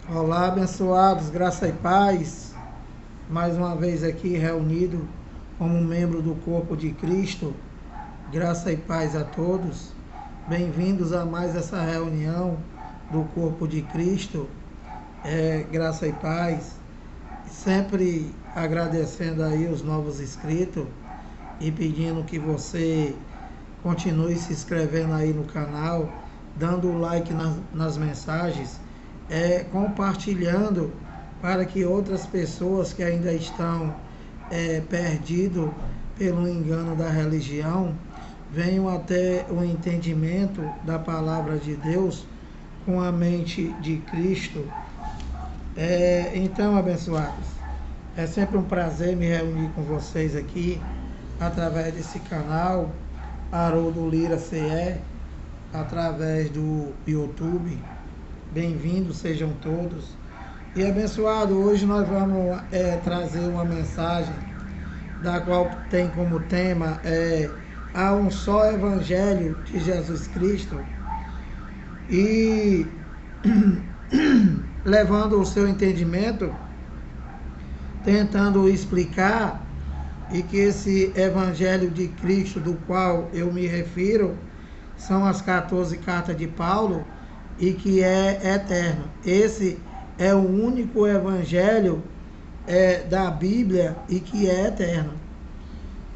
Olá, abençoados, graça e paz. Mais uma vez aqui reunido como membro do corpo de Cristo. Graça e paz a todos. Bem-vindos a mais essa reunião do corpo de Cristo. Graça e paz. Sempre agradecendo aí os novos inscritos e pedindo que você continue se inscrevendo aí no canal, dando o like nas mensagens, compartilhando para que outras pessoas que ainda estão perdidas pelo engano da religião venham até o entendimento da palavra de Deus com a mente de Cristo. Então, abençoados, é sempre um prazer me reunir com vocês aqui através desse canal Haroldo Lira CE, através do YouTube. Bem-vindos sejam todos. E abençoado, hoje nós vamos trazer uma mensagem da qual tem como tema há um só Evangelho de Jesus Cristo, e levando o seu entendimento, tentando explicar, e que esse Evangelho de Cristo do qual eu me refiro são as 14 cartas de Paulo e que é eterno. Esse é o único Evangelho da Bíblia e que é eterno.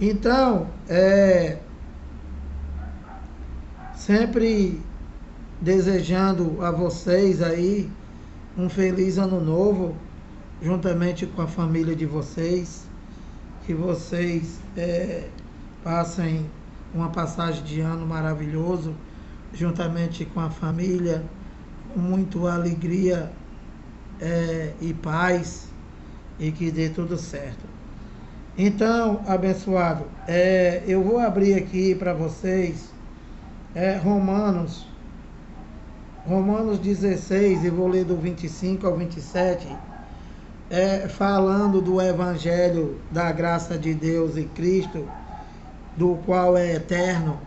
Então, sempre desejando a vocês aí um feliz ano novo, juntamente com a família de vocês, que vocês passem uma passagem de ano maravilhoso, juntamente com a família, com muita alegria e paz, e que dê tudo certo. Então, abençoado, eu vou abrir aqui para vocês Romanos 16, e vou ler do 25 ao 27, falando do Evangelho da graça de Deus e Cristo, do qual é eterno,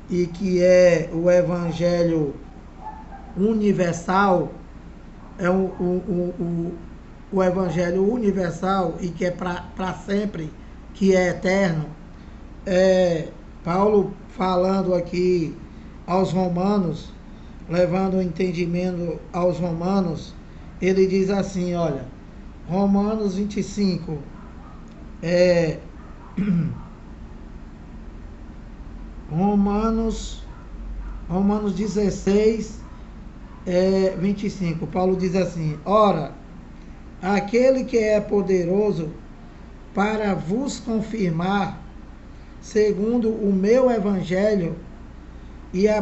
e que é o Evangelho universal, o Evangelho universal e que é para sempre, que é eterno. Paulo falando aqui aos romanos, levando o entendimento aos romanos, ele diz assim, olha, Romanos 25, Romanos 16, 25, Paulo diz assim, ora, aquele que é poderoso para vos confirmar, segundo o meu evangelho e a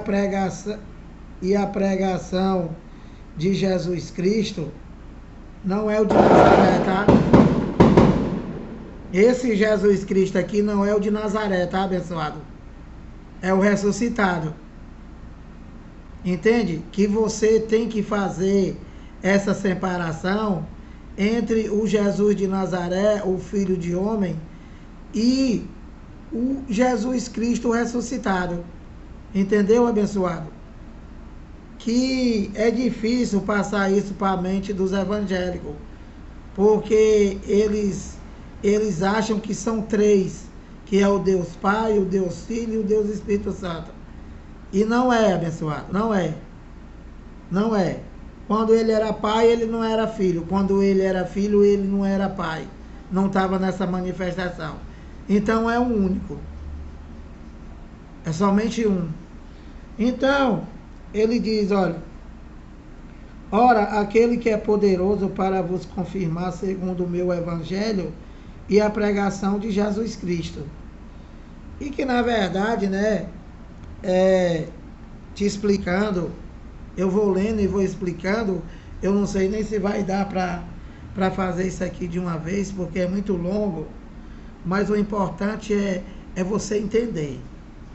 pregação de Jesus Cristo, não é o de Nazaré, tá? Esse Jesus Cristo aqui não é o de Nazaré, tá, abençoado? É o ressuscitado. Entende? Que você tem que fazer essa separação entre o Jesus de Nazaré, o Filho de Homem, e o Jesus Cristo ressuscitado. Entendeu, abençoado? Que é difícil passar isso para a mente dos evangélicos, porque eles acham que são três, que é o Deus Pai, o Deus Filho e o Deus Espírito Santo. E não é, abençoado, não é. Não é. Quando ele era pai, ele não era filho. Quando ele era filho, ele não era pai. Não estava nessa manifestação. Então é um único. É somente um. Então, ele diz, olha, ora, aquele que é poderoso para vos confirmar segundo o meu evangelho e a pregação de Jesus Cristo. E que, na verdade, né, te explicando, eu vou lendo e vou explicando, eu não sei nem se vai dar para fazer isso aqui de uma vez, porque é muito longo, mas o importante é você entender.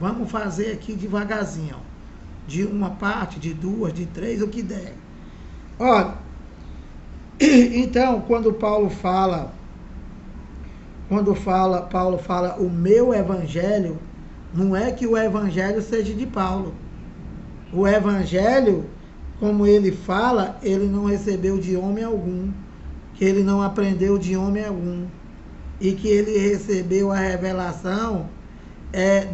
Vamos fazer aqui devagarzinho, de uma parte, de duas, de três, o que der. Olha, então, quando Paulo fala o meu evangelho, não é que o evangelho seja de Paulo. O evangelho como ele fala, ele não recebeu de homem algum, que ele não aprendeu de homem algum, e que ele recebeu a revelação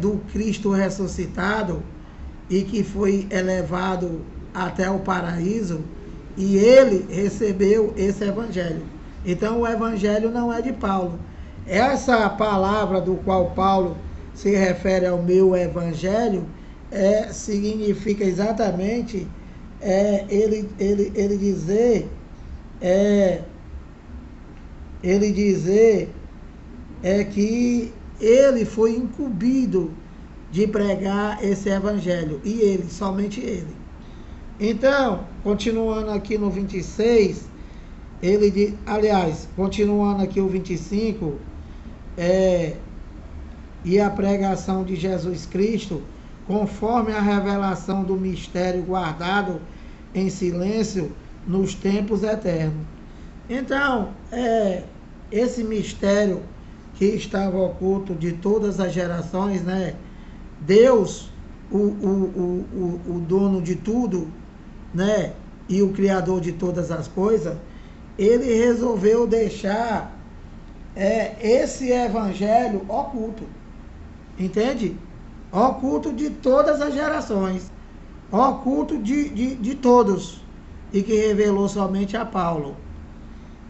do Cristo ressuscitado e que foi elevado até o paraíso, e ele recebeu esse evangelho. Então o evangelho não é de Paulo. Essa palavra do qual Paulo se refere ao meu evangelho significa exatamente ele dizer que ele foi incumbido de pregar esse evangelho, e ele, somente ele. Então, continuando aqui no 26, continuando aqui o 25, e a pregação de Jesus Cristo, conforme a revelação do mistério guardado em silêncio nos tempos eternos. Então, esse mistério que estava oculto de todas as gerações, né? Deus, o dono de tudo, né? E o criador de todas as coisas, ele resolveu deixar esse evangelho oculto, entende? Oculto de todas as gerações, oculto de todos, e que revelou somente a Paulo.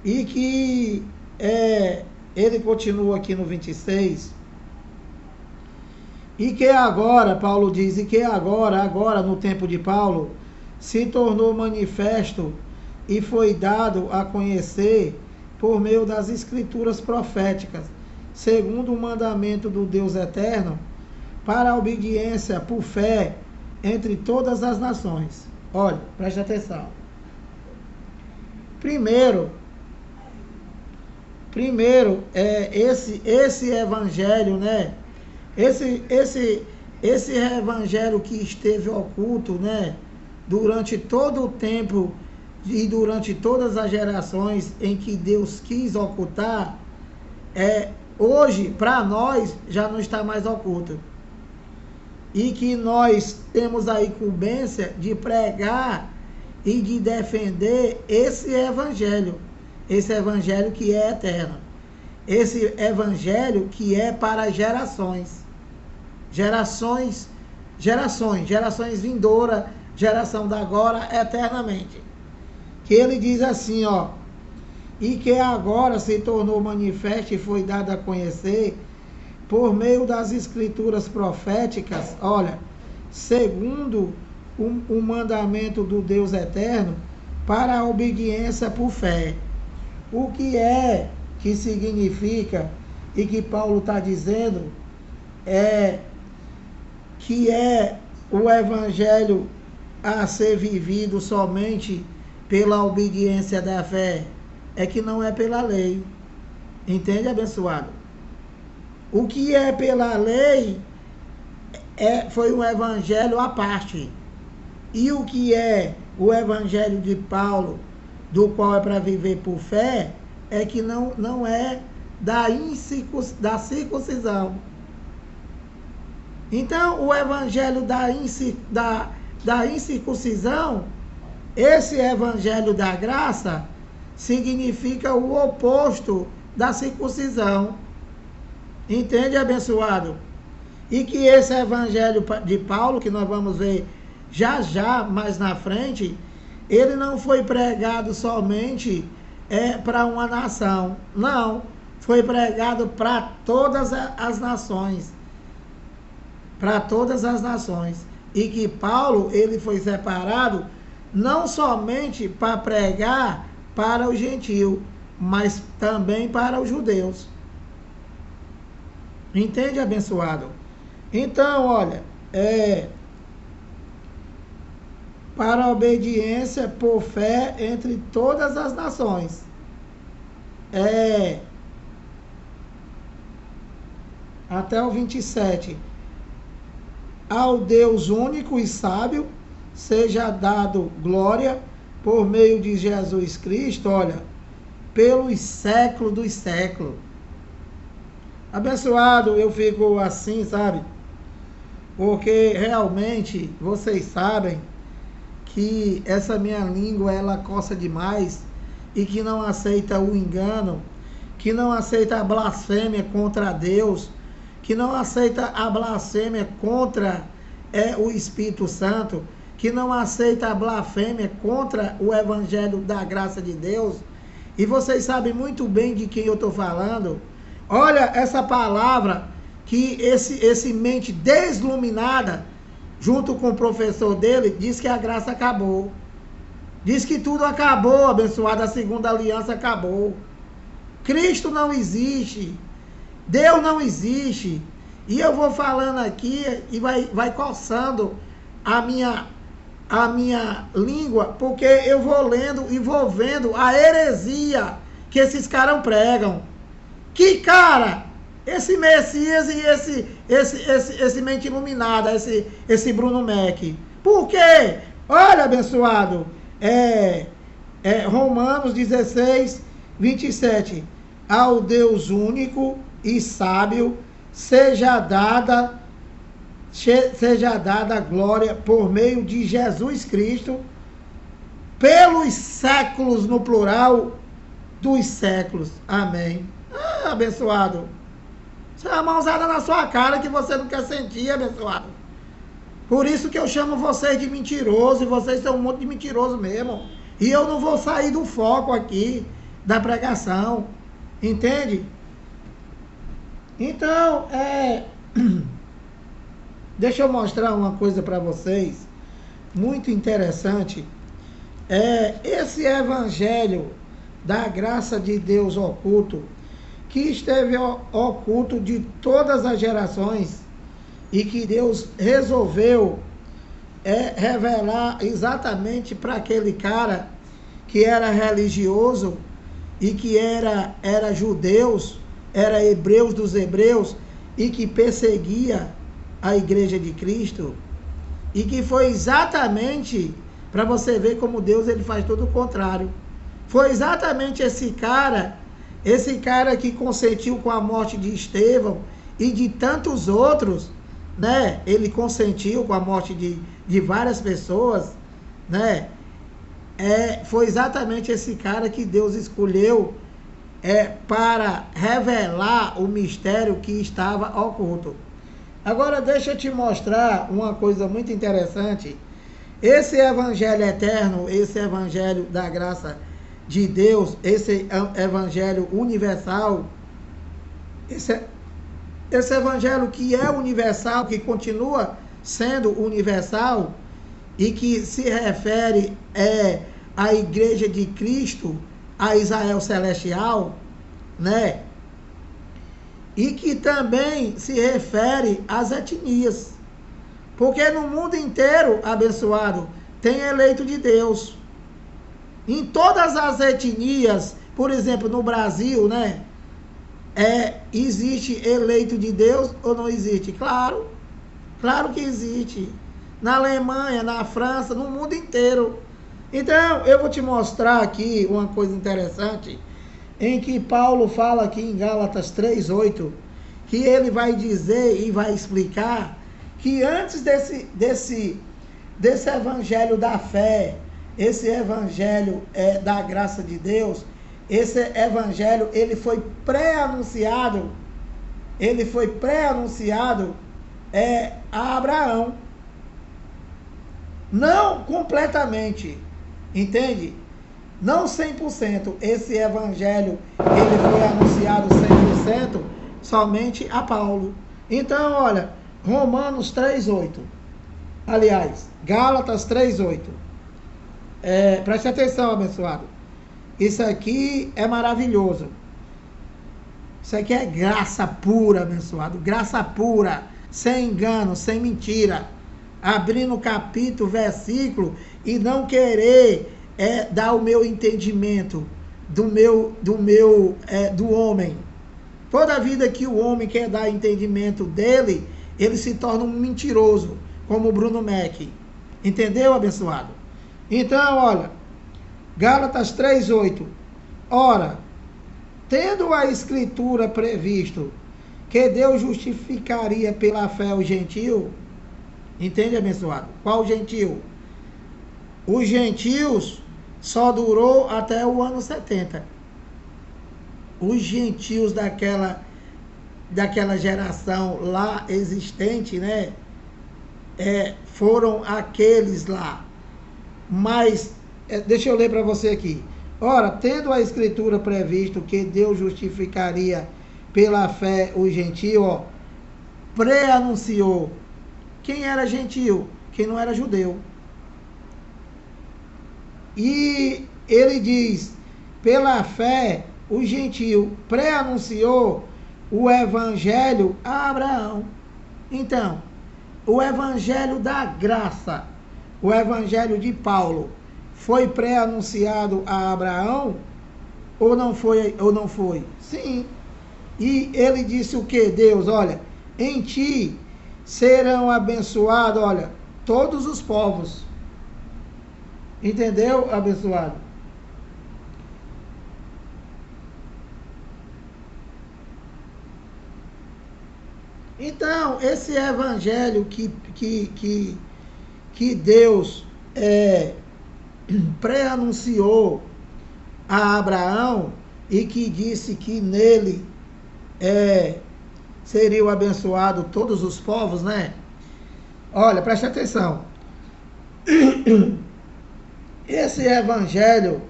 E que ele continua aqui no 26, e que agora, Paulo diz, e que agora no tempo de Paulo, se tornou manifesto e foi dado a conhecer por meio das escrituras proféticas, segundo o mandamento do Deus eterno, para a obediência por fé entre todas as nações. Olha, preste atenção. Primeiro, esse evangelho, né? Esse evangelho que esteve oculto, né? Durante todo o tempo e durante todas as gerações em que Deus quis ocultar, hoje, para nós, já não está mais oculto. E que nós temos a incumbência de pregar e de defender esse evangelho que é eterno, esse evangelho que é para gerações vindouras, geração da agora, eternamente. Que ele diz assim, e que agora se tornou manifesto e foi dado a conhecer por meio das escrituras proféticas, olha, segundo o mandamento do Deus eterno, para a obediência por fé. O que significa, e que Paulo está dizendo, que o evangelho a ser vivido somente pela obediência da fé, que não é pela lei. Entende, abençoado? O que é pela lei foi um evangelho à parte. E o que é o evangelho de Paulo, do qual é para viver por fé, que não é da circuncisão. Então, o evangelho da incircuncisão, esse evangelho da graça, significa o oposto da circuncisão. Entende, abençoado? E que esse evangelho de Paulo, que nós vamos ver já mais na frente, ele não foi pregado somente para uma nação. Não, foi pregado para todas as nações. Para todas as nações. E que Paulo, ele foi separado não somente para pregar para o gentio, mas também para os judeus. Entende, abençoado? Então, olha, para a obediência por fé entre todas as nações. Até o 27. Ao Deus único e sábio, seja dado glória por meio de Jesus Cristo, olha, pelos séculos dos séculos. Abençoado, eu fico assim, sabe? Porque realmente, vocês sabem que essa minha língua ela coça demais e que não aceita o engano, que não aceita a blasfêmia contra Deus, que não aceita a blasfêmia contra o Espírito Santo, que não aceita a blasfêmia contra o Evangelho da graça de Deus. E vocês sabem muito bem de quem eu estou falando. Olha essa palavra que esse mente desluminada, junto com o professor dele, diz que a graça acabou. Diz que tudo acabou, abençoado, a segunda aliança acabou. Cristo não existe. Deus não existe. E eu vou falando aqui e vai coçando a minha língua, porque eu vou lendo e vou vendo a heresia que esses caras pregam. Que cara, esse Messias e esse mente iluminada, esse Bruno Mac. Por quê? Olha, abençoado, Romanos 16, 27. Ao Deus único e sábio seja dada glória por meio de Jesus Cristo, pelos séculos, no plural, dos séculos. Amém. Abençoado. Isso é uma mãozada na sua cara que você não quer sentir, abençoado. Por isso que eu chamo vocês de mentiroso, e vocês são um monte de mentiroso mesmo. E eu não vou sair do foco aqui da pregação. Entende? Então, deixa eu mostrar uma coisa para vocês, muito interessante. Esse evangelho da graça de Deus oculto, que esteve oculto de todas as gerações, e que Deus resolveu revelar exatamente para aquele cara que era religioso, e que era judeus, era hebreus dos hebreus, e que perseguia a igreja de Cristo, e que foi exatamente, para você ver como Deus ele faz tudo o contrário, foi exatamente esse cara que consentiu com a morte de Estevão e de tantos outros, né? Ele consentiu com a morte de várias pessoas, né? Foi exatamente esse cara que Deus escolheu para revelar o mistério que estava oculto. Agora deixa eu te mostrar uma coisa muito interessante. Esse evangelho eterno, esse evangelho da graça de Deus, esse evangelho universal, esse evangelho que é universal, que continua sendo universal, e que se refere à igreja de Cristo, a Israel celestial, né? E que também se refere às etnias. Porque no mundo inteiro, abençoado, tem eleito de Deus. Em todas as etnias, por exemplo, no Brasil, né? Existe eleito de Deus ou não existe? Claro, claro que existe. Na Alemanha, na França, no mundo inteiro. Então, eu vou te mostrar aqui uma coisa interessante, em que Paulo fala aqui em Gálatas 3:8, que ele vai dizer e vai explicar que antes desse evangelho da fé, esse evangelho da graça de Deus, esse evangelho ele foi pré-anunciado a Abraão. Não completamente, entende? Não 100%. Esse evangelho ele foi anunciado 100% somente a Paulo. Então, olha, Romanos 3:8. Aliás, Gálatas 3:8. Preste atenção, abençoado. Isso aqui é maravilhoso. Isso aqui é graça pura, abençoado. Graça pura, sem engano, sem mentira. Abrindo capítulo, versículo, e não querer dar o meu entendimento do homem. Toda vida que o homem quer dar entendimento dele, ele se torna um mentiroso, como o Bruno Mac. Entendeu, abençoado? Então, olha, Gálatas 3:8. Ora, tendo a escritura previsto que Deus justificaria pela fé o gentio, entende, abençoado? Qual gentio? Os gentios só durou até o ano 70. Os gentios daquela geração lá existente, né? Foram aqueles lá. Mas, deixa eu ler para você aqui. Ora, tendo a escritura previsto que Deus justificaria pela fé o gentio, ó, pré-anunciou. Quem era gentio? Quem não era judeu. E ele diz, pela fé, o gentio pré-anunciou o evangelho a Abraão. Então, o evangelho da graça, o evangelho de Paulo, foi pré-anunciado a Abraão? Ou não foi? Ou não foi? Sim. E ele disse o que? Deus, olha, em ti serão abençoados, olha, todos os povos. Entendeu, abençoado? Então, esse evangelho que Deus pré-anunciou a Abraão e que disse que nele seriam abençoados todos os povos, né? Olha, preste atenção. Esse evangelho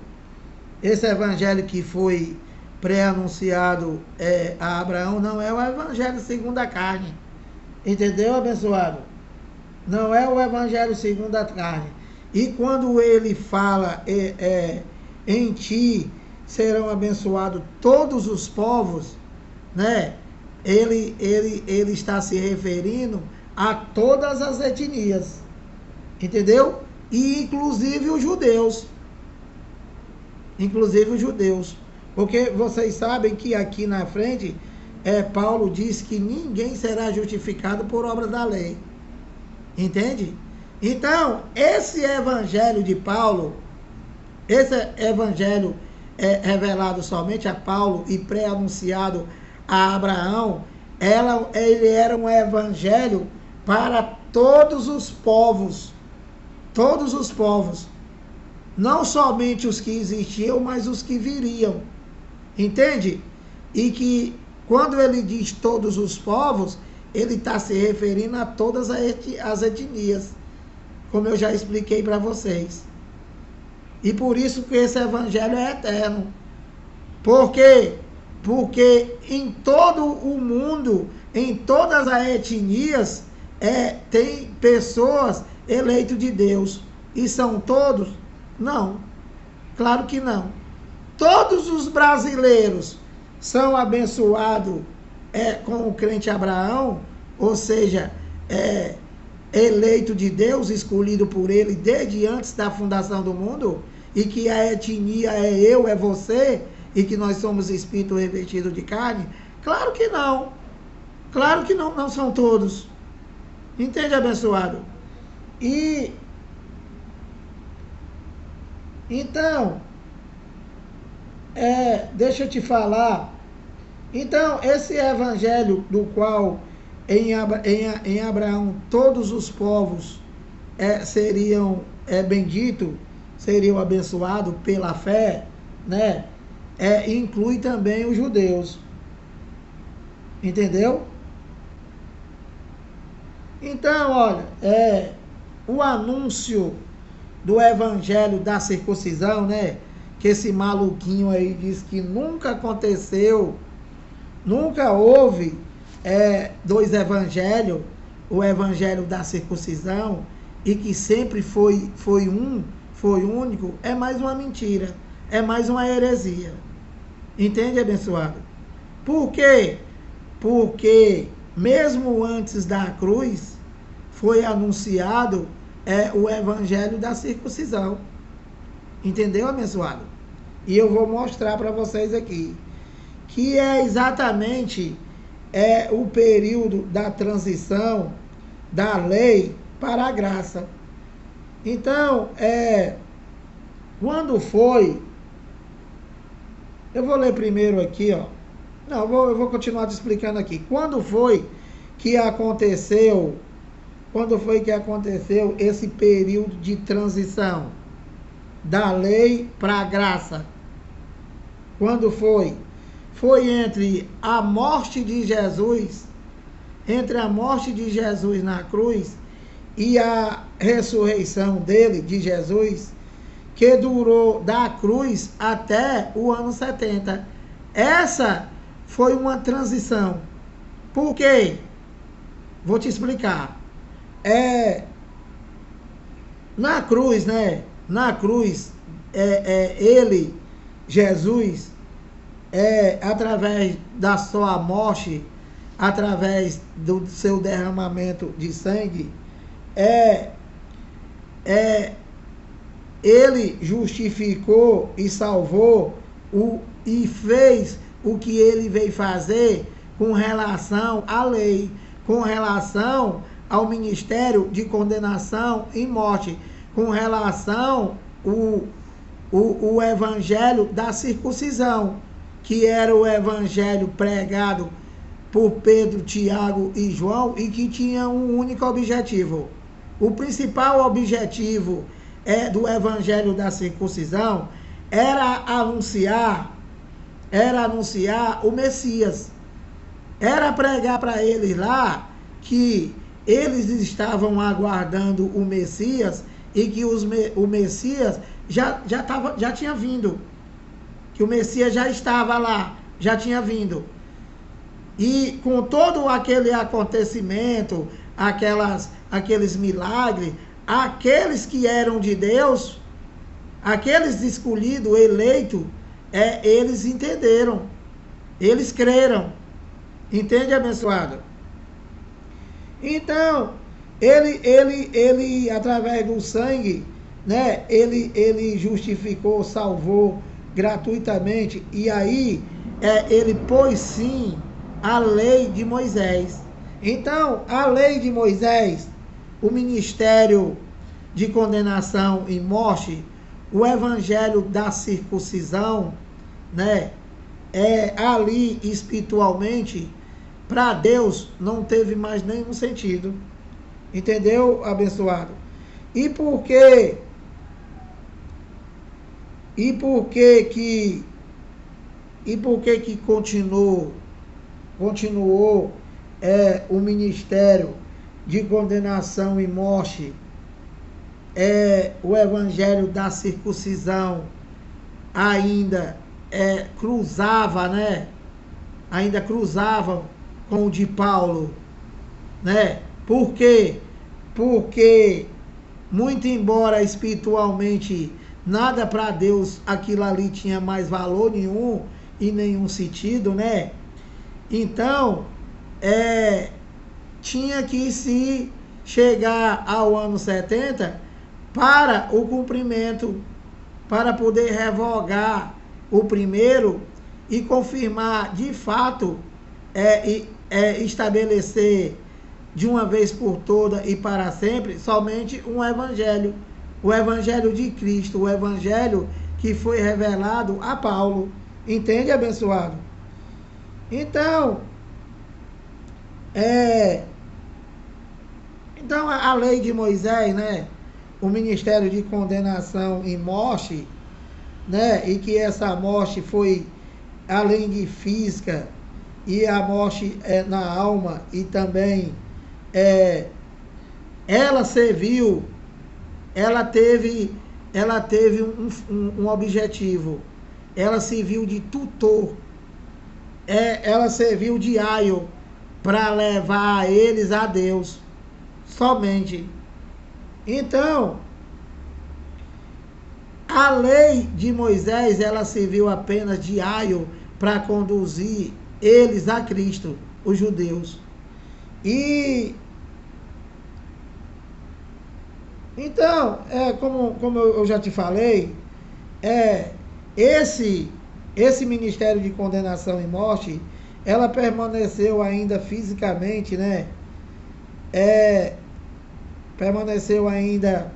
que foi pré-anunciado a Abraão não é o evangelho segundo a carne. Entendeu, abençoado? Não é o evangelho segundo a carne. E quando ele fala em ti serão abençoados todos os povos, né? Ele está se referindo a todas as etnias. Entendeu? E inclusive os judeus. Inclusive os judeus. Porque vocês sabem que aqui na frente, Paulo diz que ninguém será justificado por obra da lei. Entende? Então, esse evangelho de Paulo, esse evangelho revelado somente a Paulo e pré-anunciado a Abraão, ele era um evangelho para todos os povos. Todos os povos. Não somente os que existiam, mas os que viriam. Entende? E que quando ele diz todos os povos, ele está se referindo a todas as etnias. Como eu já expliquei para vocês. E por isso que esse evangelho é eterno. Por quê? Porque em todo o mundo, em todas as etnias, tem pessoas eleitas de Deus. E são todos? Não. Claro que não. Todos os brasileiros são abençoados com o crente Abraão, ou seja, eleito de Deus, escolhido por ele desde antes da fundação do mundo, e que a etnia é eu, é você, e que nós somos espírito revestido de carne? Claro que não. Claro que não são todos. Entende, abençoado? E então, deixa eu te falar. Então, esse evangelho do qual em Abraão todos os povos seriam benditos, seriam abençoados pela fé, né? Inclui também os judeus. Entendeu? Então, olha, o anúncio do evangelho da circuncisão, né? Que esse maluquinho aí diz que nunca aconteceu, nunca houve dois evangelhos, o evangelho da circuncisão, e que sempre foi único, é mais uma mentira, é mais uma heresia. Entende, abençoado? Por quê? Porque mesmo antes da cruz foi anunciado o evangelho da circuncisão. Entendeu, abençoado? E eu vou mostrar para vocês aqui que é exatamente o período da transição da lei para a graça. Então, quando foi... Eu vou ler primeiro aqui, ó. Não, eu vou continuar te explicando aqui. Quando foi que aconteceu esse período de transição? da lei para a graça. Quando foi? Foi entre a morte de Jesus, entre a morte de Jesus na cruz e a ressurreição dele, de Jesus, que durou da cruz até o ano 70. Essa foi uma transição. Por quê? Vou te explicar. Na cruz, né? Na cruz, ele, Jesus, através da sua morte, através do seu derramamento de sangue, ele justificou e salvou e fez o que ele veio fazer com relação à lei, com relação ao ministério de condenação e morte, com relação o evangelho da circuncisão, que era o evangelho pregado por Pedro, Tiago e João, e que tinha um único objetivo. O principal objetivo do evangelho da circuncisão era anunciar o Messias. Era pregar para eles lá que eles estavam aguardando o Messias e que o Messias já tinha vindo. Que o Messias já estava lá, já tinha vindo. E com todo aquele acontecimento, aqueles milagres, aqueles que eram de Deus, aqueles escolhidos, eleitos, eles entenderam, eles creram. Entende, abençoado? Então, ele através do sangue, né, ele justificou, salvou gratuitamente, e aí ele pôs sim a lei de Moisés. Então, a lei de Moisés, o ministério de condenação e morte, o evangelho da circuncisão, né, ali espiritualmente, para Deus não teve mais nenhum sentido. Entendeu, abençoado? E por que continuou o ministério de condenação e morte, o evangelho da circuncisão ainda cruzava, né? Ainda cruzavam com o de Paulo, né? Por quê? Porque, muito embora espiritualmente nada para Deus aquilo ali tinha mais valor nenhum e nenhum sentido, né? Então, tinha que se chegar ao ano 70 para o cumprimento, para poder revogar o primeiro e confirmar de fato, estabelecer de uma vez por toda e para sempre somente um evangelho, o evangelho de Cristo, o evangelho que foi revelado a Paulo. Entende, abençoado? Então, a lei de Moisés, né, o ministério de condenação e morte, né, e que essa morte foi além de física, e a morte na alma, e também ela serviu, ela teve um objetivo, ela serviu de tutor, ela serviu de aio para levar eles a Deus somente. Então, a lei de Moisés, ela serviu apenas de aio para conduzir eles a Cristo, os judeus. E então, como eu já te falei, esse ministério de condenação e morte, ela permaneceu ainda fisicamente, né? Permaneceu ainda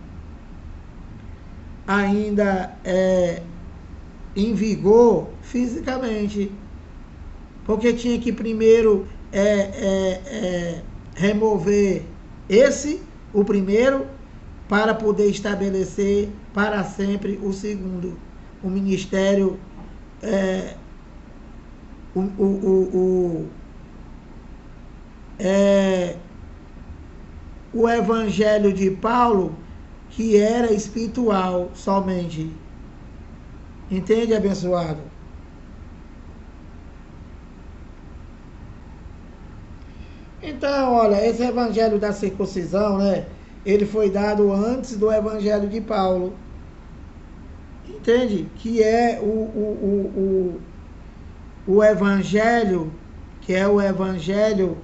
em vigor fisicamente, porque tinha que primeiro remover o primeiro, para poder estabelecer para sempre o segundo, o ministério, o evangelho de Paulo, que era espiritual somente. Entende, abençoado? Então, olha, esse evangelho da circuncisão, né? Ele foi dado antes do evangelho de Paulo. Entende? Que é o evangelho, que é o evangelho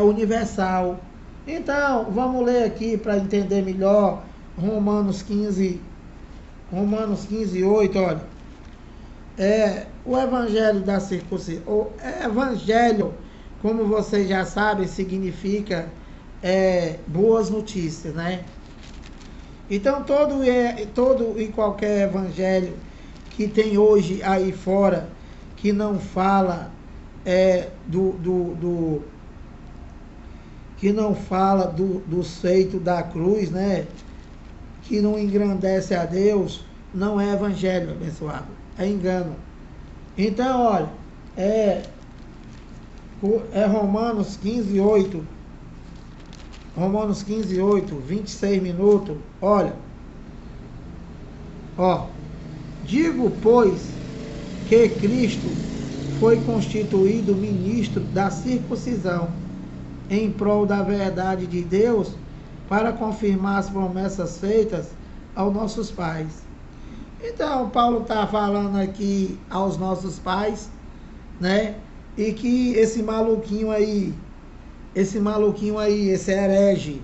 universal. Então, vamos ler aqui para entender melhor Romanos 15, 8, olha. O evangelho da circuncisão. O evangelho, como vocês já sabem, significa boas notícias, né? Então, todo e qualquer evangelho que tem hoje aí fora, que não fala que não fala do feito da cruz, né? Que não engrandece a Deus, não é evangelho, abençoado. É engano. Então, olha, Romanos 15, 8. Romanos 15, 8, 26 minutos. Olha. Digo, pois, que Cristo foi constituído ministro da circuncisão em prol da verdade de Deus, para confirmar as promessas feitas aos nossos pais. Então, Paulo está falando aqui aos nossos pais, né? E que esse maluquinho aí, esse herege,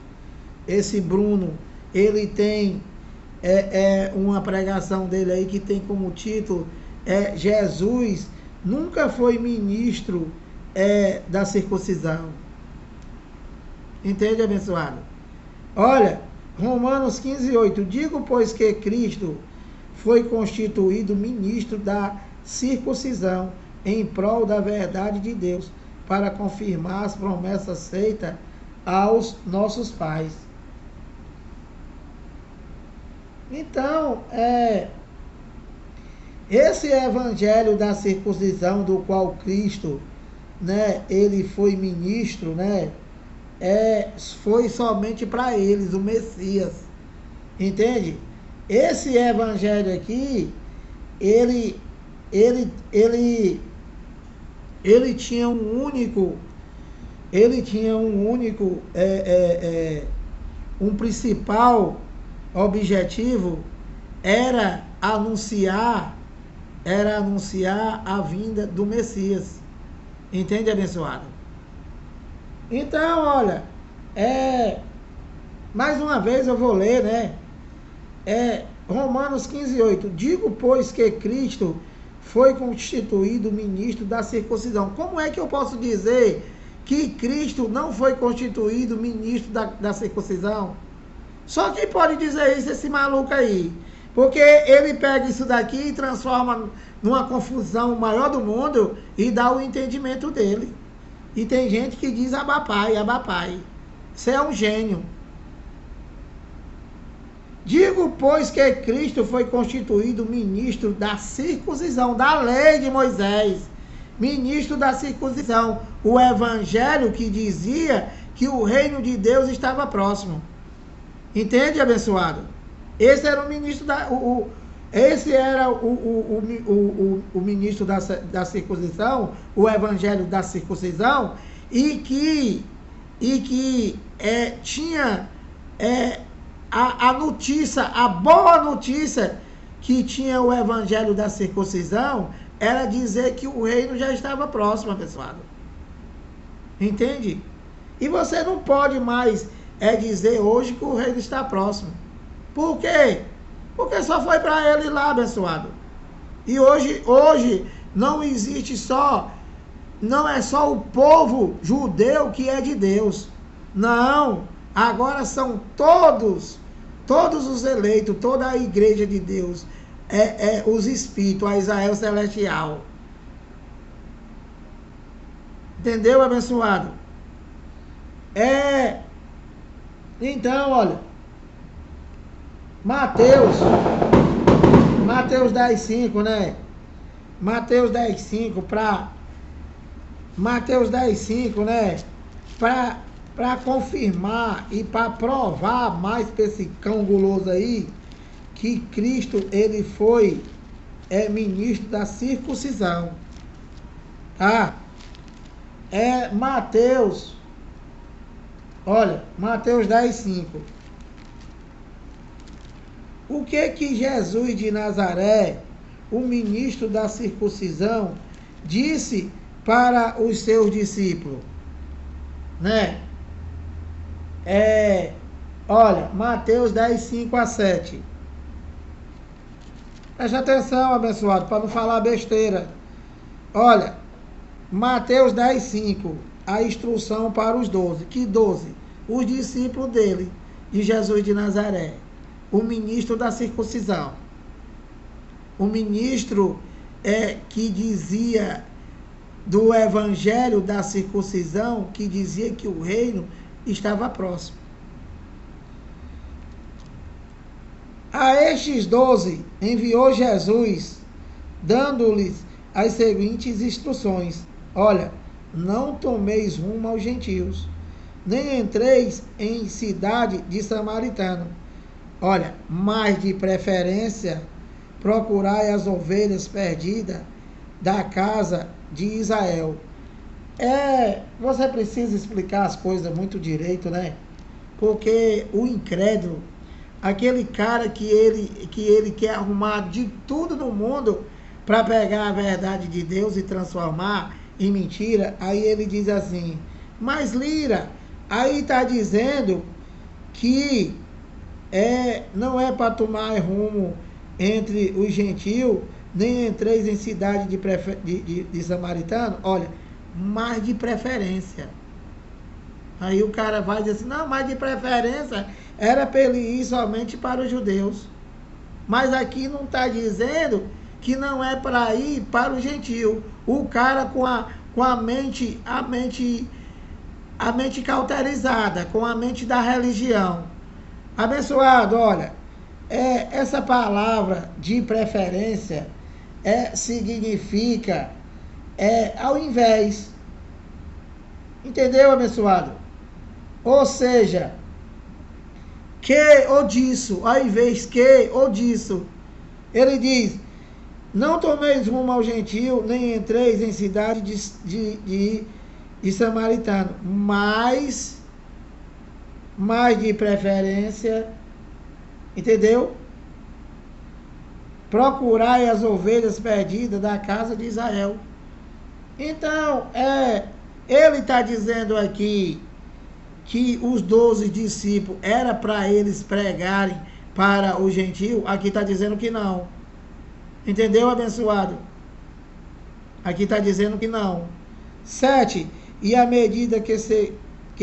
esse Bruno, ele tem uma pregação dele aí que tem como título Jesus nunca foi ministro da circuncisão. Entende, abençoado? Olha, Romanos 15, 8. Digo, pois, que Cristo foi constituído ministro da circuncisão em prol da verdade de Deus, para confirmar as promessas feitas aos nossos pais. Então, esse evangelho da circuncisão, do qual Cristo, né, ele foi ministro, né, foi somente para eles, o Messias. Entende? Esse evangelho aqui, ele tinha um único, um principal objetivo, era anunciar a vinda do Messias. Entende, abençoado? Então, olha, mais uma vez eu vou ler, né? Romanos 15, 8. Digo, pois, que Cristo foi constituído ministro da circuncisão. Como é que eu posso dizer que Cristo não foi constituído ministro da circuncisão? Só quem pode dizer isso é esse maluco aí. Porque ele pega isso daqui e transforma numa confusão maior do mundo e dá o entendimento dele. E tem gente que diz abapai, abapai. Você é um gênio. Digo, pois, que Cristo foi constituído ministro da circuncisão, da lei de Moisés. Ministro da circuncisão. O evangelho que dizia que o reino de Deus estava próximo. Entende, abençoado? Esse era o ministro esse era o ministro da circuncisão, o evangelho da circuncisão, e que tinha a notícia, a boa notícia que tinha o evangelho da circuncisão, era dizer que o reino já estava próximo, abençoado. Entende? E você não pode mais dizer hoje que o reino está próximo. Por quê? Porque só foi para ele lá, abençoado. E hoje não existe não é só o povo judeu que é de Deus. Não, agora são todos os eleitos, toda a igreja de Deus, os espíritos, a Israel celestial. Entendeu, abençoado? Então, olha, Mateus 10:5, né? Mateus 10:5 Mateus 10:5, né? Para confirmar e para provar mais para esse cão guloso aí, que Cristo, ele foi ministro da circuncisão. Tá? Mateus 10:5. O que Jesus de Nazaré, o ministro da circuncisão, disse para os seus discípulos? Né? Mateus 10:5-7. Preste atenção, abençoado, para não falar besteira. Olha, Mateus 10:5, a instrução para os 12. Que 12? Os discípulos dele, de Jesus de Nazaré. O ministro da circuncisão. O ministro que dizia do evangelho da circuncisão, que dizia que o reino estava próximo. A estes 12 enviou Jesus, dando-lhes as seguintes instruções: olha, não tomeis rumo aos gentios, nem entreis em cidade de samaritano. Olha, mas de preferência procurai as ovelhas perdidas da casa de Israel. Você precisa explicar as coisas muito direito, né? Porque o incrédulo, aquele cara que ele quer arrumar de tudo no mundo para pegar a verdade de Deus e transformar em mentira, aí ele diz assim: mas Lira, aí está dizendo que não é para tomar rumo entre os gentios, nem entreis em cidade de samaritano. Olha, mas de preferência. Aí o cara vai dizer assim: não, mas de preferência era para ele ir somente para os judeus. Mas aqui não está dizendo que não é para ir para o gentio. O cara com a mente cauterizada, com a mente da religião. Abençoado, olha, essa palavra de preferência significa ao invés. Entendeu, abençoado? Ou seja, que ou disso, ao invés que ou disso. Ele diz: não tomeis rumo ao gentio, nem entreis em cidade de samaritano, mas de preferência, entendeu? Procurai as ovelhas perdidas da casa de Israel. Então, ele está dizendo aqui que os 12 discípulos era para eles pregarem para o gentio. Aqui está dizendo que não. Entendeu, abençoado? Aqui está dizendo que não. 7. E à medida que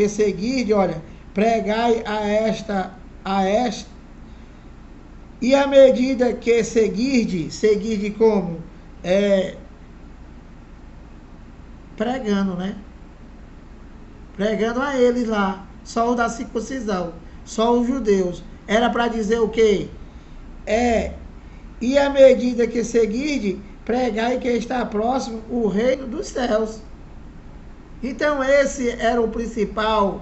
seguirde, olha, pregai a esta. E à medida que seguirde como? Pregando, né? Pregando a eles lá, só o da circuncisão, só os judeus. Era para dizer o quê? E à medida que seguirde, pregai que está próximo o reino dos céus. Então esse era o principal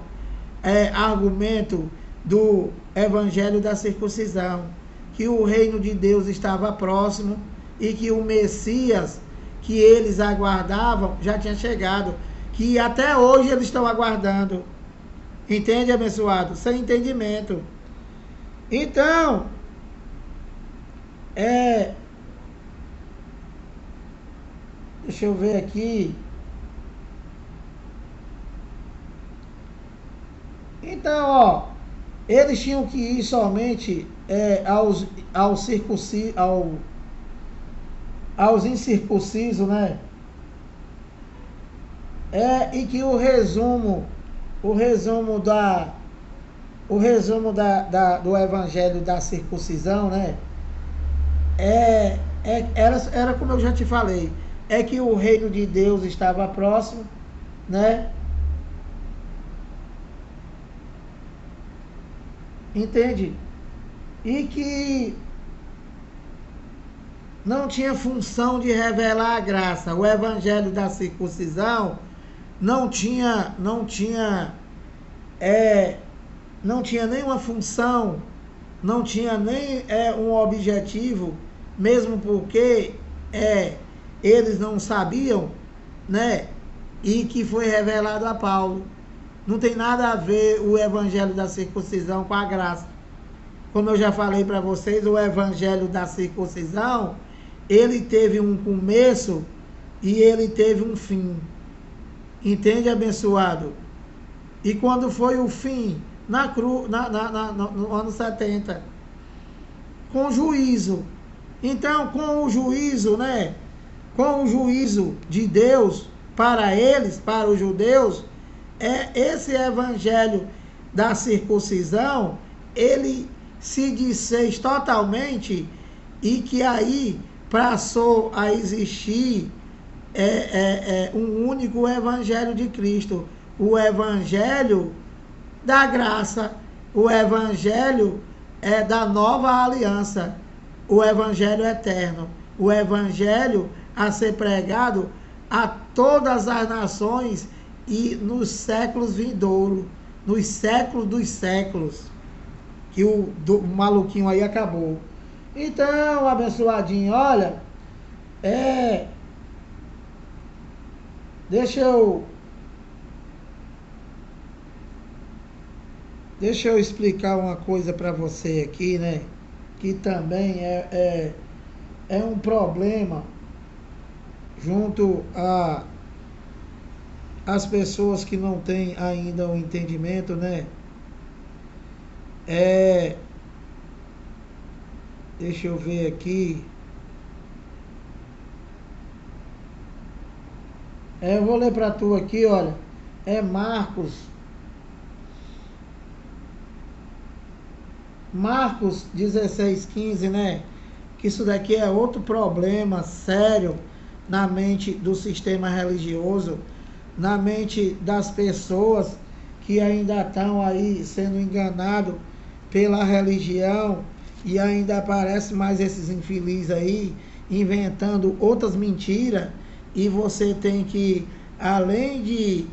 argumento do evangelho da circuncisão, que o reino de Deus estava próximo e que o Messias que eles aguardavam já tinha chegado, que até hoje eles estão aguardando. Entende, abençoado? Sem entendimento. Então, deixa eu ver aqui. Então, eles tinham que ir somente aos incircuncisos, né? E que o resumo do evangelho da circuncisão, né? Era como eu já te falei, que o reino de Deus estava próximo, né? Entende? e que não tinha função de revelar a graça. O evangelho da circuncisão não tinha nenhuma função, não tinha nem um objetivo, mesmo porque eles não sabiam, né? E que foi revelado a Paulo. Não tem nada a ver o evangelho da circuncisão com a graça. Como eu já falei para vocês, o evangelho da circuncisão, ele teve um começo e ele teve um fim. Entende, abençoado? E quando foi o fim? No ano 70. Com juízo. Então, com o juízo, né? Com o juízo de Deus para eles, para os judeus, esse evangelho da circuncisão, ele se desfez totalmente, e que aí passou a existir um único evangelho de Cristo, o evangelho da graça, o evangelho da nova aliança, o evangelho eterno, o evangelho a ser pregado a todas as nações e nos séculos vindouros, nos séculos dos séculos, que o maluquinho aí acabou. Então, abençoadinho, olha, deixa eu explicar uma coisa para você aqui, né? Que também é um problema junto às pessoas que não têm ainda o entendimento, né? Deixa eu ver aqui. Eu vou ler para tu aqui, olha. Marcos 16:15, né? Que isso daqui é outro problema sério na mente do sistema religioso, na mente das pessoas que ainda estão aí sendo enganados pela religião, e ainda aparece mais esses infelizes aí inventando outras mentiras, e você tem que, além de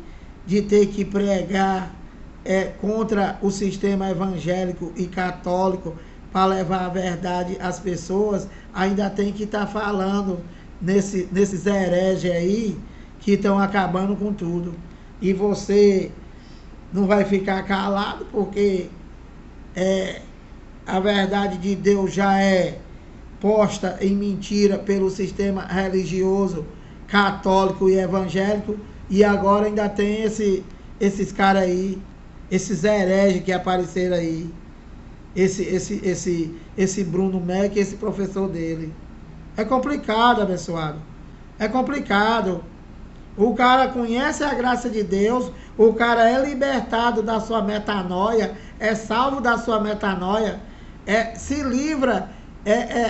ter que pregar contra o sistema evangélico e católico para levar a verdade às pessoas, ainda tem que estar falando nesses hereges aí que estão acabando com tudo. E você não vai ficar calado, porque a verdade de Deus já é posta em mentira pelo sistema religioso católico e evangélico, e agora ainda tem esses caras aí, esses hereges que apareceram aí, esse Bruno Mac, esse professor dele. É complicado, abençoado. É complicado. O cara conhece a graça de Deus, o cara é libertado da sua metanoia, é salvo da sua metanoia, se livra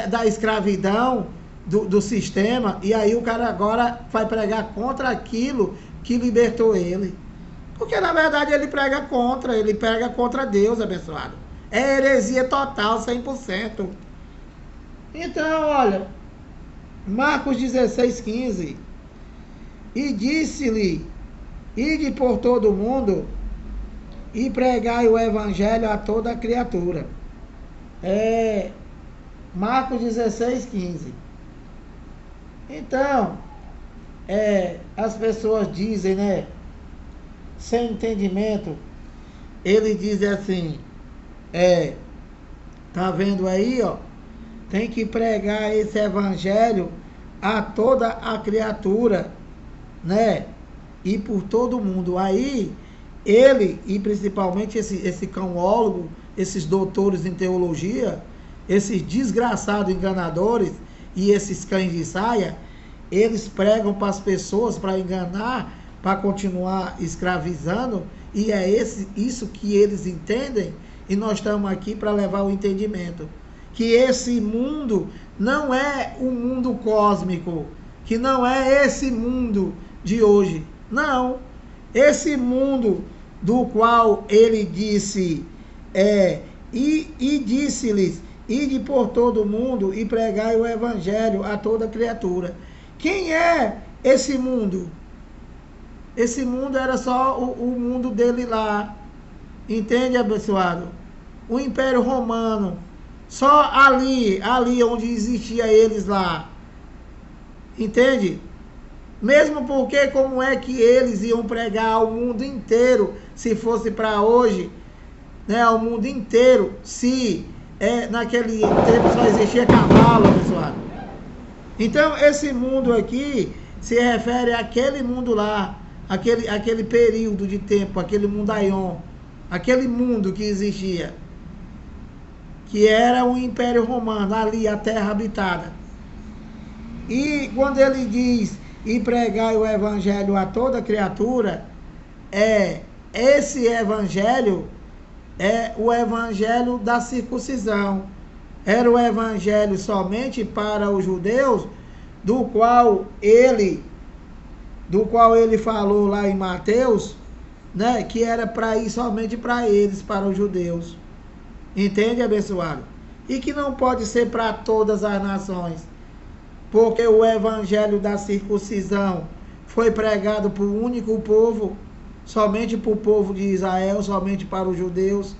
da escravidão do sistema, e aí o cara agora vai pregar contra aquilo que libertou ele. Porque na verdade ele prega contra Deus, abençoado. É heresia total, 100%. Então, olha, Marcos 16:15. E disse-lhe: ide por todo o mundo e pregai o evangelho a toda criatura. Marcos 16:15. Então, as pessoas dizem, né, sem entendimento, ele diz assim, tá vendo aí, ó, tem que pregar esse evangelho a toda a criatura, né, e por todo mundo. Aí, ele, e principalmente esse cãólogo, esses doutores em teologia, esses desgraçados enganadores e esses cães de saia, eles pregam para as pessoas para enganar, para continuar escravizando, e é isso que eles entendem, e nós estamos aqui para levar o entendimento. Que esse mundo não é o mundo cósmico, que não é esse mundo de hoje. Não. Esse mundo do qual ele disse, e disse-lhes, ide por todo o mundo e pregai o evangelho a toda criatura. Quem é esse mundo? Esse mundo era só o mundo dele lá. Entende, abençoado? O Império Romano. Só ali onde existia eles lá. Entende? Mesmo porque como é que eles iam pregar ao mundo inteiro, se fosse para hoje, né, ao mundo inteiro, se naquele tempo só existia cavalo, abençoado. Então, esse mundo aqui se refere àquele mundo lá, aquele período de tempo, aquele mundaion, aquele mundo que existia, que era o Império Romano, ali a terra habitada. E quando ele diz, e pregai o evangelho a toda criatura, esse evangelho é o evangelho da circuncisão. Era o evangelho somente para os judeus, do qual ele falou lá em Mateus, né, que era para ir somente para eles, para os judeus. Entende, abençoado? E que não pode ser para todas as nações, porque o evangelho da circuncisão foi pregado para o único povo, somente para o povo de Israel, somente para os judeus,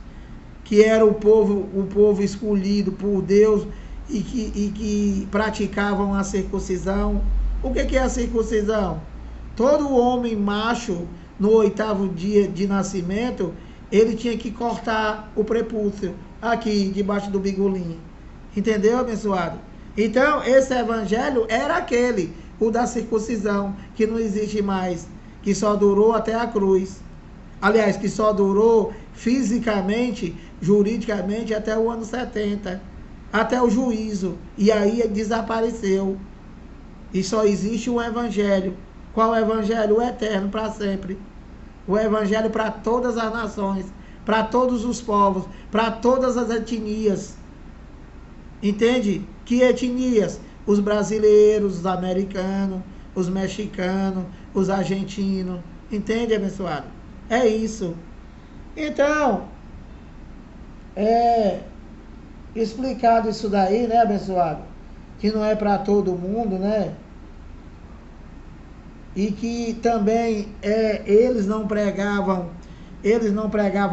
que era o povo escolhido por Deus e que praticavam a circuncisão. O que é a circuncisão? Todo homem macho, no 8º dia de nascimento, ele tinha que cortar o prepúcio, aqui, debaixo do bigolim. Entendeu, abençoado? Então, esse evangelho era aquele, o da circuncisão, que não existe mais, que só durou até a cruz. Aliás, que só durou fisicamente, juridicamente, até o ano 70, até o juízo. E aí desapareceu. E só existe um evangelho. Qual evangelho? O eterno, para sempre. O evangelho para todas as nações, para todos os povos, para todas as etnias. Entende? Que etnias? Os brasileiros, os americanos, os mexicanos, os argentinos. Entende, abençoado? É isso. Então, explicado isso daí, né, abençoado? Que não é para todo mundo, né? E que também eles não pregavam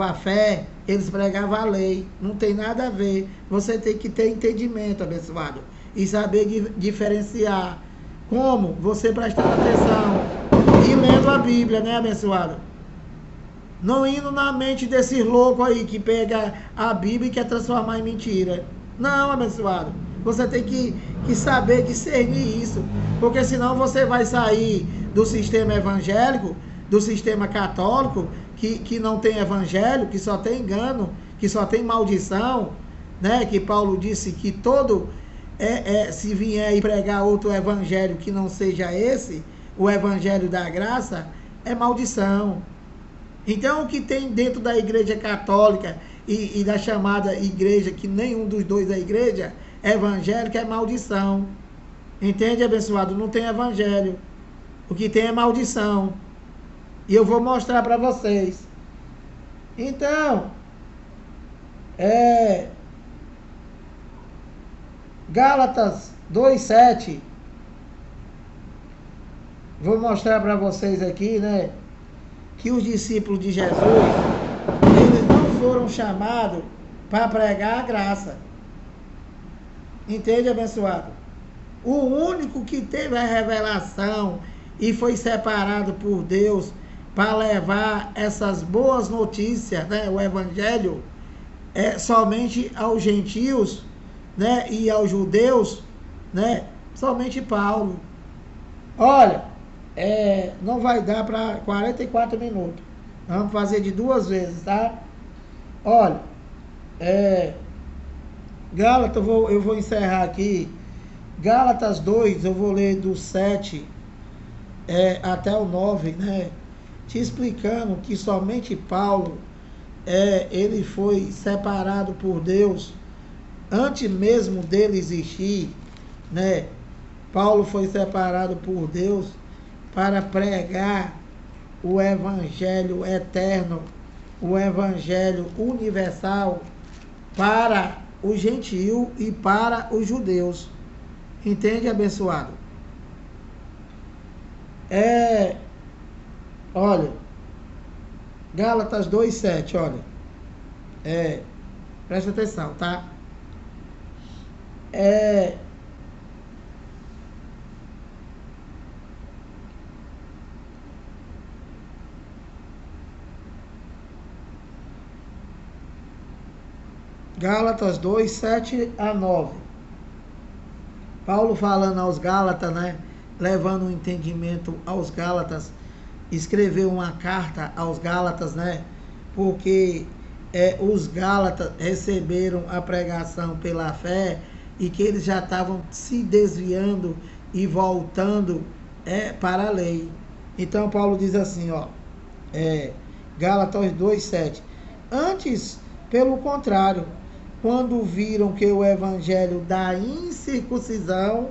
a fé, eles pregavam a lei. Não tem nada a ver. Você tem que ter entendimento, abençoado, e saber diferenciar. Como? Você prestando atenção e lendo a Bíblia, né, abençoado? Não indo na mente desses loucos aí que pega a Bíblia e quer transformar em mentira. Não, abençoado. Você tem que saber discernir isso. Porque senão você vai sair do sistema evangélico, do sistema católico, que não tem evangelho, que só tem engano, que só tem maldição, né? Que Paulo disse que todo, se vier e pregar outro evangelho que não seja esse, o evangelho da graça, é maldição. Então, o que tem dentro da igreja católica e da chamada igreja, que nenhum dos dois é igreja, evangélica, é maldição. Entende, abençoado? Não tem evangelho. O que tem é maldição. E eu vou mostrar para vocês. Então, Gálatas 2:7. Vou mostrar para vocês aqui, né? Que os discípulos de Jesus, eles não foram chamados para pregar a graça. Entende, abençoado? O único que teve a revelação e foi separado por Deus para levar essas boas notícias, né, o evangelho, somente aos gentios, né, e aos judeus, né, somente Paulo. Olha, não vai dar para 44 minutos. Vamos fazer de 2 vezes, tá? Olha, Gálatas, eu vou encerrar aqui. Gálatas 2, eu vou ler do 7 até o 9, né? Te explicando que somente Paulo, ele foi separado por Deus antes mesmo dele existir, né? Paulo foi separado por Deus para pregar o evangelho eterno, o evangelho universal para o gentio e para os judeus. Entende, abençoado? Olha, Gálatas 2:7, olha. Presta atenção, tá? Gálatas 2:7-9. Paulo falando aos Gálatas, né? Levando um entendimento aos Gálatas, escreveu uma carta aos Gálatas, né? Porque os Gálatas receberam a pregação pela fé e que eles já estavam se desviando e voltando para a lei. Então Paulo diz assim, ó, Gálatas 2:7. Antes, pelo contrário, quando viram que o evangelho da incircuncisão,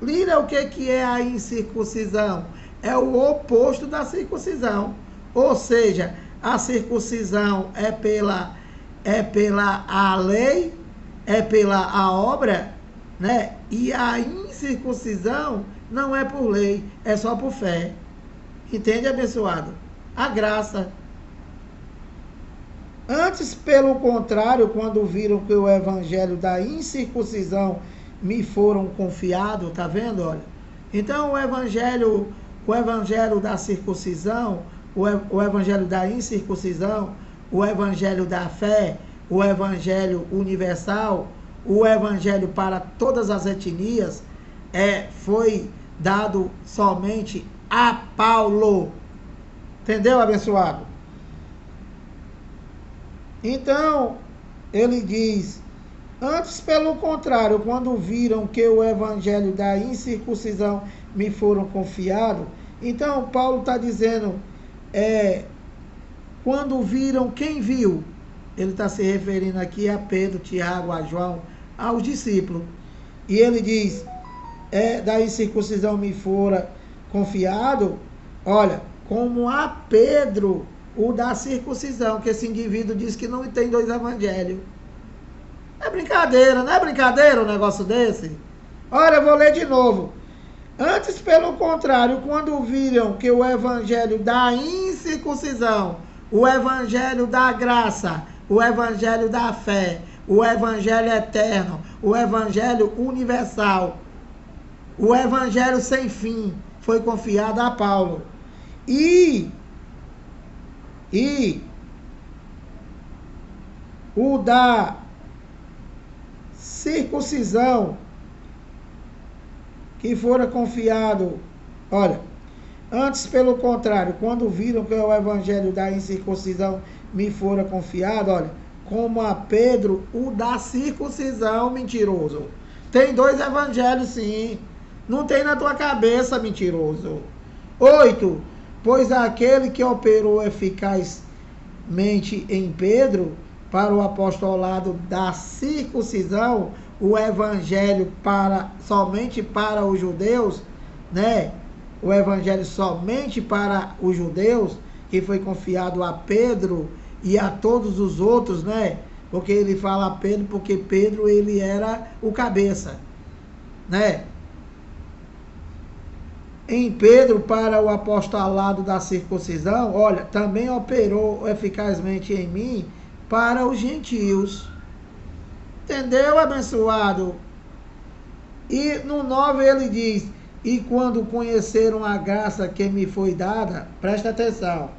lira o que é a incircuncisão? É o oposto da circuncisão. Ou seja, a circuncisão é pela a lei, é pela a obra, né? E a incircuncisão não é por lei, é só por fé. Entende, abençoado? A graça. Antes, pelo contrário, quando viram que o evangelho da incircuncisão me foram confiado, tá vendo, olha? Então, o evangelho da circuncisão, o evangelho da incircuncisão, o evangelho da fé, o evangelho universal, o evangelho para todas as etnias, foi dado somente a Paulo. Entendeu, abençoado? Então, ele diz, antes, pelo contrário, quando viram que o evangelho da incircuncisão me foram confiado, então Paulo está dizendo, quando viram, quem viu? Ele está se referindo aqui a Pedro, Tiago, a João, aos discípulos. E ele diz, da incircuncisão me fora confiado, olha, como a Pedro, o da circuncisão, que esse indivíduo diz que não tem dois evangelhos. É brincadeira, não é brincadeira um negócio desse? Olha, eu vou ler de novo. Antes, pelo contrário, quando viram que o evangelho da incircuncisão, o evangelho da graça, o evangelho da fé, o evangelho eterno, o evangelho universal, o evangelho sem fim, foi confiado a Paulo. E o da circuncisão, que fora confiado, olha, antes, pelo contrário, quando viram que o evangelho da incircuncisão me fora confiado, olha, como a Pedro, o da circuncisão, mentiroso. Tem dois evangelhos, sim. Não tem na tua cabeça, mentiroso. 8. Pois aquele que operou eficazmente em Pedro, para o apostolado da circuncisão, o evangelho somente para os judeus, né? O evangelho somente para os judeus, que foi confiado a Pedro e a todos os outros, né? Porque ele fala a Pedro, porque Pedro, ele era o cabeça, né? Em Pedro, para o apostolado da circuncisão, olha, também operou eficazmente em mim para os gentios. Entendeu, abençoado? E no 9 ele diz, e quando conheceram a graça que me foi dada, presta atenção,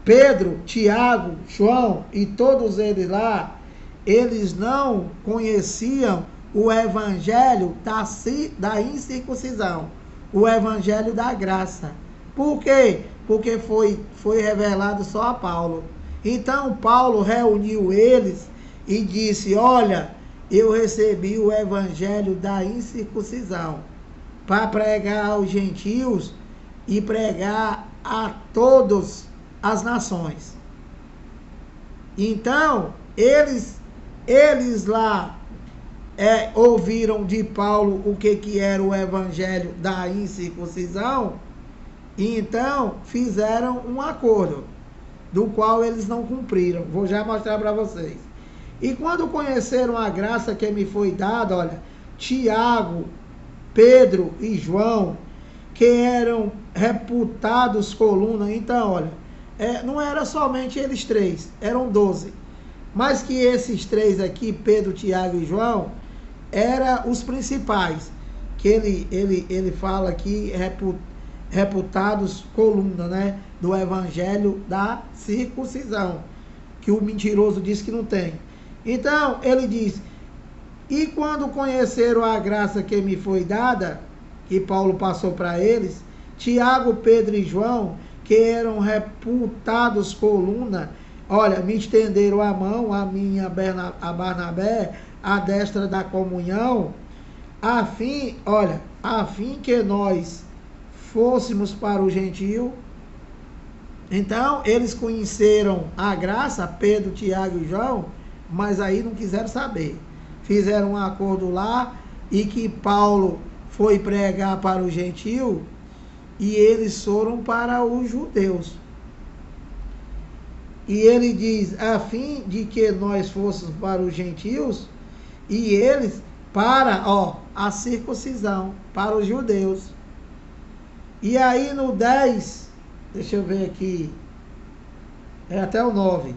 Pedro, Tiago, João e todos eles lá, eles não conheciam o evangelho da incircuncisão, o evangelho da graça. Por quê? Porque foi revelado só a Paulo. Então Paulo reuniu eles e disse, olha, eu recebi o evangelho da incircuncisão para pregar aos gentios e pregar a todas as nações. Então, eles lá ouviram de Paulo o que era o evangelho da incircuncisão, e então fizeram um acordo, do qual eles não cumpriram. Vou já mostrar para vocês. E quando conheceram a graça que me foi dada, olha, Tiago, Pedro e João, que eram reputados coluna. Então, olha, não era somente eles três, eram 12. Mas que esses três aqui, Pedro, Tiago e João, eram os principais. Que ele fala aqui, reputados coluna, né? Do evangelho da circuncisão. Que o mentiroso diz que não tem. Então, ele diz, e quando conheceram a graça que me foi dada, que Paulo passou para eles, Tiago, Pedro e João, que eram reputados coluna, olha, me estenderam a mão, a Barnabé, a destra da comunhão, a fim que nós fôssemos para o gentio. Então, eles conheceram a graça, Pedro, Tiago e João, mas aí não quiseram saber. Fizeram um acordo lá e que Paulo foi pregar para o gentio e eles foram para os judeus. E ele diz, a fim de que nós fôssemos para os gentios e eles para a circuncisão, para os judeus. E aí no 10, deixa eu ver aqui, até o 9.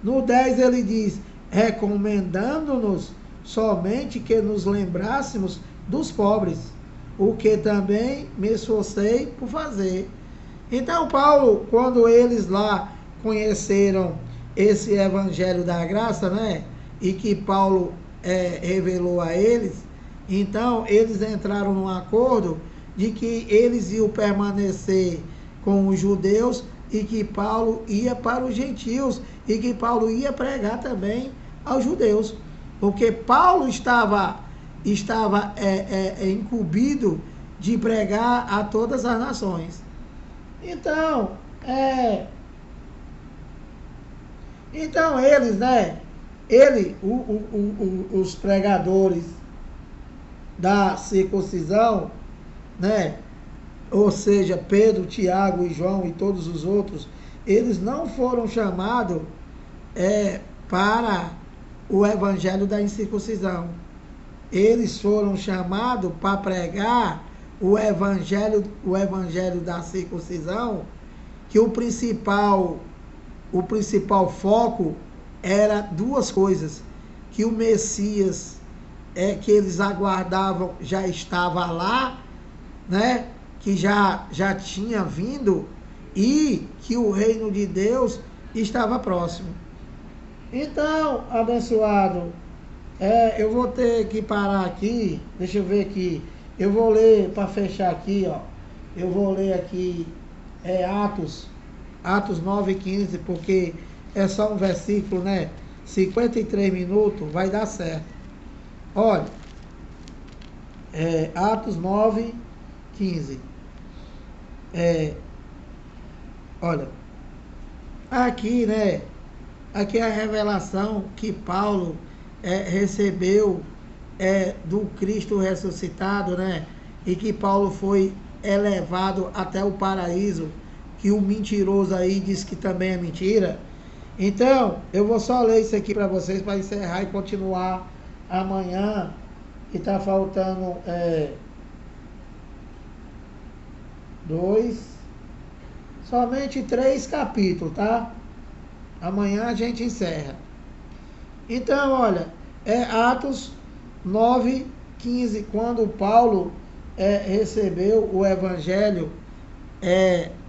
No 10 ele diz, recomendando-nos somente que nos lembrássemos dos pobres, o que também me esforcei por fazer. Então Paulo, quando eles lá conheceram esse evangelho da graça, né, e que Paulo revelou a eles, então eles entraram num acordo de que eles iam permanecer com os judeus e que Paulo ia para os gentios e que Paulo ia pregar também aos judeus, porque Paulo estava incumbido de pregar a todas as nações. Então eles, né, os pregadores da circuncisão, né, ou seja, Pedro, Tiago e João e todos os outros, eles não foram chamados para o evangelho da incircuncisão. Eles foram chamados para pregar o evangelho da circuncisão, que o principal foco era duas coisas, que o Messias que eles aguardavam já estava lá, né? Que já tinha vindo e que o reino de Deus estava próximo. Então, abençoado, eu vou ter que parar aqui, deixa eu ver aqui, eu vou ler para fechar aqui, eu vou ler aqui Atos 9:15, porque é só um versículo, né? 53 minutos, vai dar certo. Olha, Atos 9:15. Olha, aqui, né? Aqui é a revelação que Paulo recebeu do Cristo ressuscitado, né? E que Paulo foi elevado até o paraíso, que o mentiroso aí diz que também é mentira. Então, eu vou só ler isso aqui para vocês, para encerrar e continuar amanhã, que está faltando somente 3 capítulos, tá? Amanhã a gente encerra. Então, olha, Atos 9:15, quando Paulo recebeu o evangelho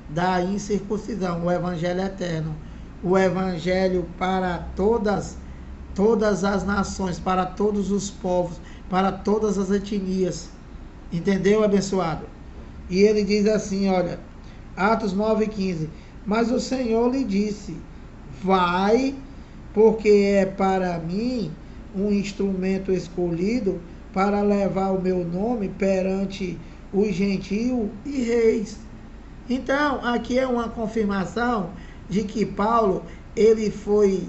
da incircuncisão, o evangelho eterno, o evangelho para todas as nações, para todos os povos, para todas as etnias. Entendeu, abençoado? E ele diz assim, olha, Atos 9:15, mas o Senhor lhe disse, vai, porque é para mim um instrumento escolhido para levar o meu nome perante os gentios e reis. Então, aqui é uma confirmação de que Paulo, ele foi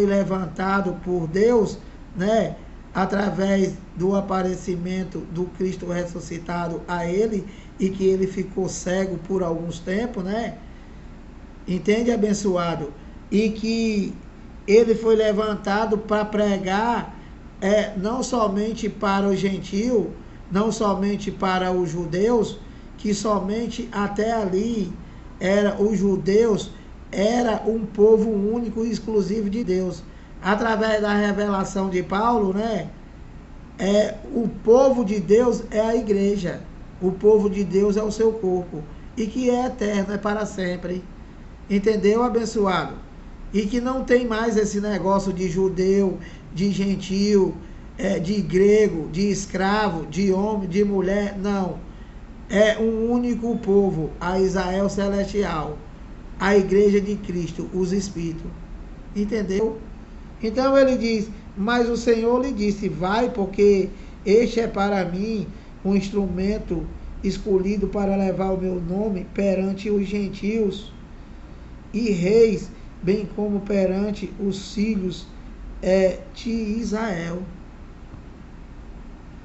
levantado por Deus, né, através do aparecimento do Cristo ressuscitado a ele, e que ele ficou cego por alguns tempos, né? Entende, abençoado? E que ele foi levantado para pregar não somente para o gentio, não somente para os judeus, que somente até ali os judeus era um povo único e exclusivo de Deus. Através da revelação de Paulo, né? O povo de Deus é a igreja. O povo de Deus é o seu corpo. E que é eterno, é para sempre. Entendeu, abençoado? E que não tem mais esse negócio de judeu, de gentio, de grego, de escravo, de homem, de mulher. Não. É um único povo, a Israel celestial, a igreja de Cristo, os Espíritos. Entendeu? Então ele diz, mas o Senhor lhe disse, vai, porque este é para mim um instrumento escolhido para levar o meu nome perante os gentios e reis, bem como perante os filhos de Israel.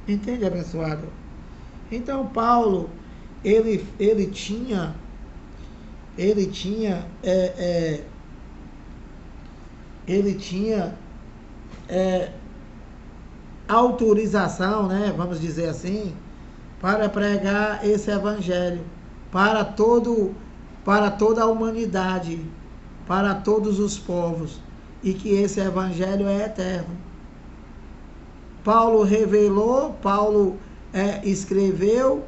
Entende, abençoado? Então Paulo, ele tinha autorização, né, vamos dizer assim, para pregar esse evangelho para toda a humanidade, para todos os povos, e que esse evangelho é eterno. Paulo revelou, Paulo escreveu,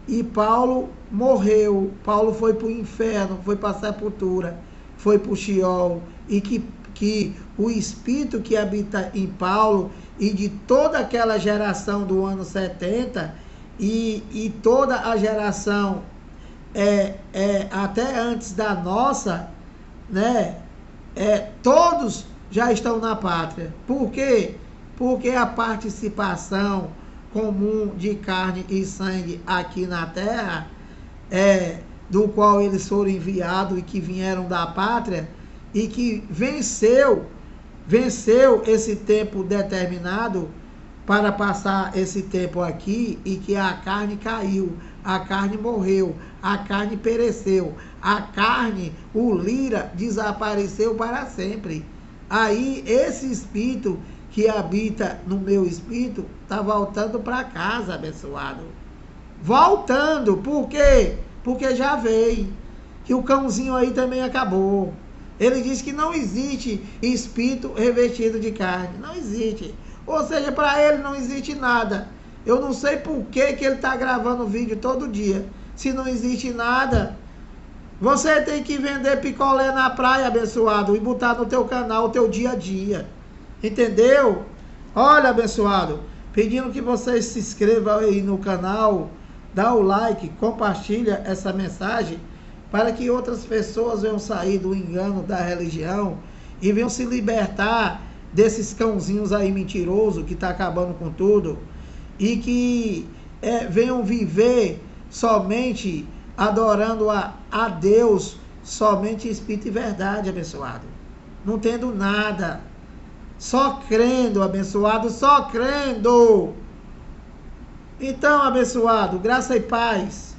e Paulo morreu. Paulo foi para o inferno, foi para a sepultura, foi para o Sheol, e que o Espírito que habita em Paulo e de toda aquela geração do ano 70 e toda a geração até antes da nossa, né? Todos já estão na pátria. Por quê? Porque a participação comum de carne e sangue aqui na terra, do qual eles foram enviados e que vieram da pátria, e que venceu esse tempo determinado para passar esse tempo aqui, e que a carne caiu, a carne morreu, a carne pereceu, a carne, o lira, desapareceu para sempre. Aí esse espírito que habita no meu espírito está voltando para casa, abençoado. Voltando, por quê? Porque já veio, que o cãozinho aí também acabou. Ele diz que não existe espírito revestido de carne. Não existe. Ou seja, para ele não existe nada. Eu não sei por que ele está gravando vídeo todo dia. Se não existe nada, você tem que vender picolé na praia, abençoado, e botar no teu canal o teu dia a dia. Entendeu? Olha, abençoado, pedindo que vocês se inscrevam aí no canal, dá o like, compartilha essa mensagem, para que outras pessoas venham sair do engano da religião e venham se libertar desses cãozinhos aí mentirosos que está acabando com tudo, e que venham viver somente adorando a Deus, somente Espírito e verdade, abençoado. Não tendo nada, só crendo, abençoado, só crendo. Então, abençoado, graça e paz.